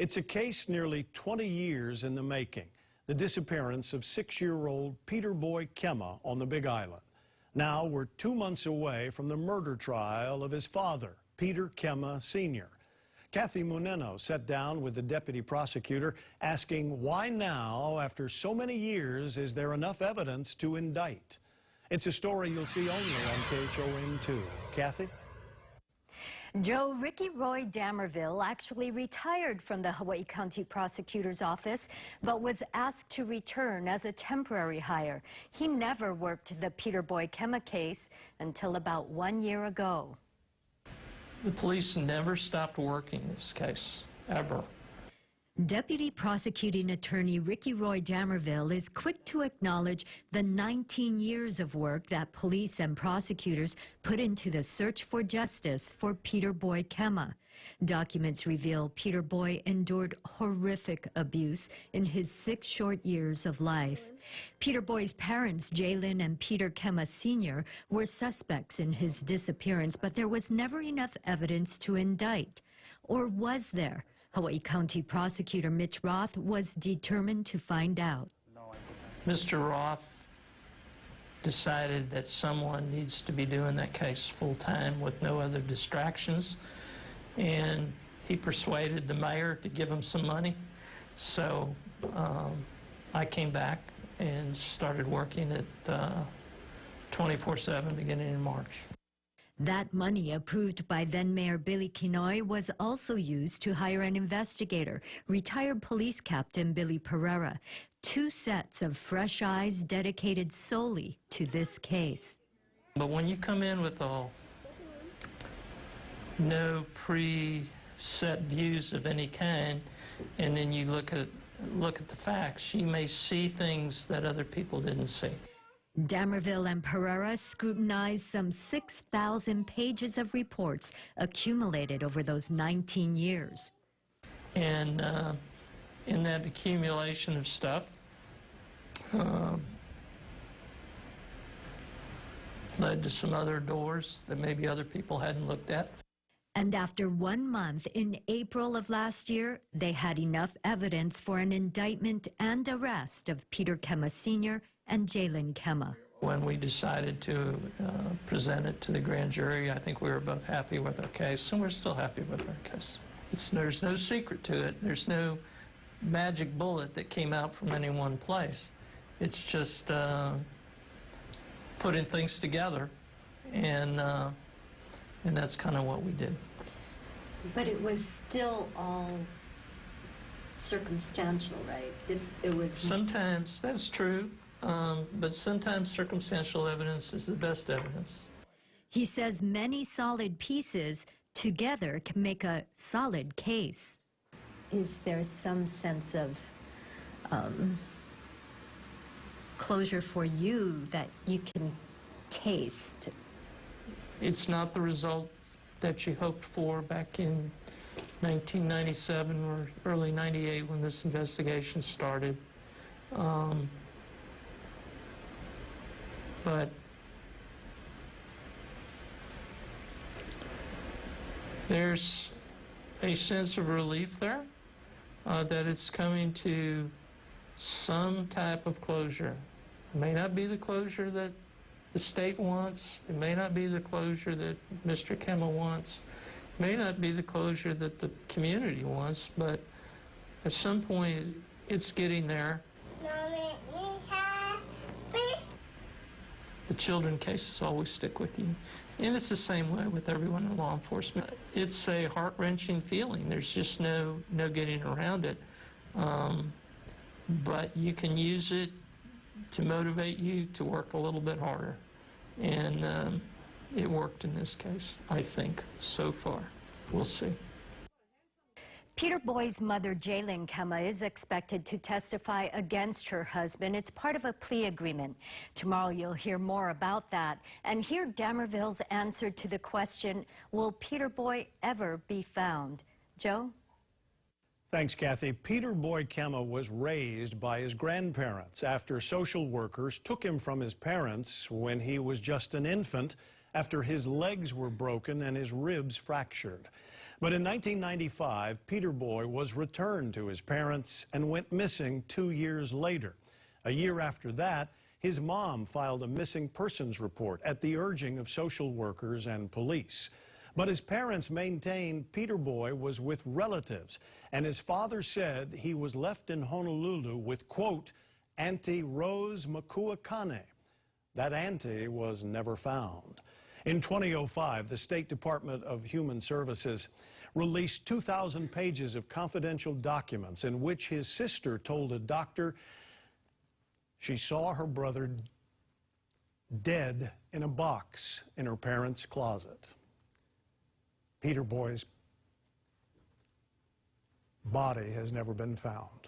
It's a case nearly 20 years in the making. The disappearance of 6-year-old Peter Boy Kemma on the Big Island. Now we're 2 months away from the murder trial of his father, Peter Kemma Sr. Kathy Muneno sat down with the deputy prosecutor asking why now, after so many years, is there enough evidence to indict? It's a story you'll see only on KHON2. Kathy? Joe, Ricky Roy Damerville actually retired from the Hawaii County Prosecutor's Office, but was asked to return as a temporary hire. He never worked the Peter Boy Kemma case until about 1 year ago. The police never stopped working this case, ever. Deputy Prosecuting Attorney Ricky Roy Damerville is quick to acknowledge the 19 years of work that police and prosecutors put into the search for justice for Peter Boy Kemma. Documents reveal Peter Boy endured horrific abuse in his 6 short years of life. Peter Boy's parents, Jalen and Peter Kemma Sr., were suspects in his disappearance, but there was never enough evidence to indict. Or was there? Hawaii County Prosecutor Mitch Roth was determined to find out. Mr. Roth decided that someone needs to be doing that case full-time with no other distractions, and he persuaded the mayor to give him some money. So I came back and started working at 24/7 beginning in March. That money, approved by then-Mayor Billy Kinoy, was also used to hire an investigator, retired police captain Billy Pereira. 2 sets of fresh eyes dedicated solely to this case. But when you come in with no preset views of any kind, and then you look at the facts, you may see things that other people didn't see. Damerville and Pereira scrutinized some 6,000 pages of reports accumulated over those 19 years. And in that accumulation of stuff, led to some other doors that maybe other people hadn't looked at. And after 1 month, in April of last year, they had enough evidence for an indictment and arrest of Peter Kemma Sr. and Jalen Kemma. When we decided to present it to the grand jury, I think we were both happy with our case, and we're still happy with our case. There's no secret to it. There's no magic bullet that came out from any one place. It's just putting things together, and that's kind of what we did. But it was still all circumstantial, right? It was. Sometimes that's true, but sometimes circumstantial evidence is the best evidence. He says many solid pieces together can make a solid case. Is there some sense of closure for you that you can taste? It's not the result that you hoped for back in 1997 or early 98 when this investigation started. But there's a sense of relief there that it's coming to some type of closure. It may not be the closure that the state wants. It may not be the closure that Mr. Kemma wants. It may not be the closure that the community wants, but at some point it's getting there. The children cases always stick with you. And it's the same way with everyone in law enforcement. It's a heart-wrenching feeling. There's just no getting around it. But you can use it to motivate you to work a little bit harder. And it worked in this case, I think, so far. We'll see. Peter Boy's mother, Jalen Kemma, is expected to testify against her husband. It's part of a plea agreement. Tomorrow you'll hear more about that and hear Damerville's answer to the question, will Peter Boy ever be found? Joe? Thanks, Kathy. Peter Boy Kemma was raised by his grandparents after social workers took him from his parents when he was just an infant after his legs were broken and his ribs fractured. But in 1995, Peter Boy was returned to his parents and went missing 2 years later. A year after that, his mom filed a missing persons report at the urging of social workers and police. But his parents maintained Peter Boy was with relatives, and his father said he was left in Honolulu with, quote, Auntie Rose Makuakane. That auntie was never found. In 2005, the State Department of Human Services released 2,000 pages of confidential documents in which his sister told a doctor she saw her brother dead in a box in her parents' closet. Peter Boy's body has never been found.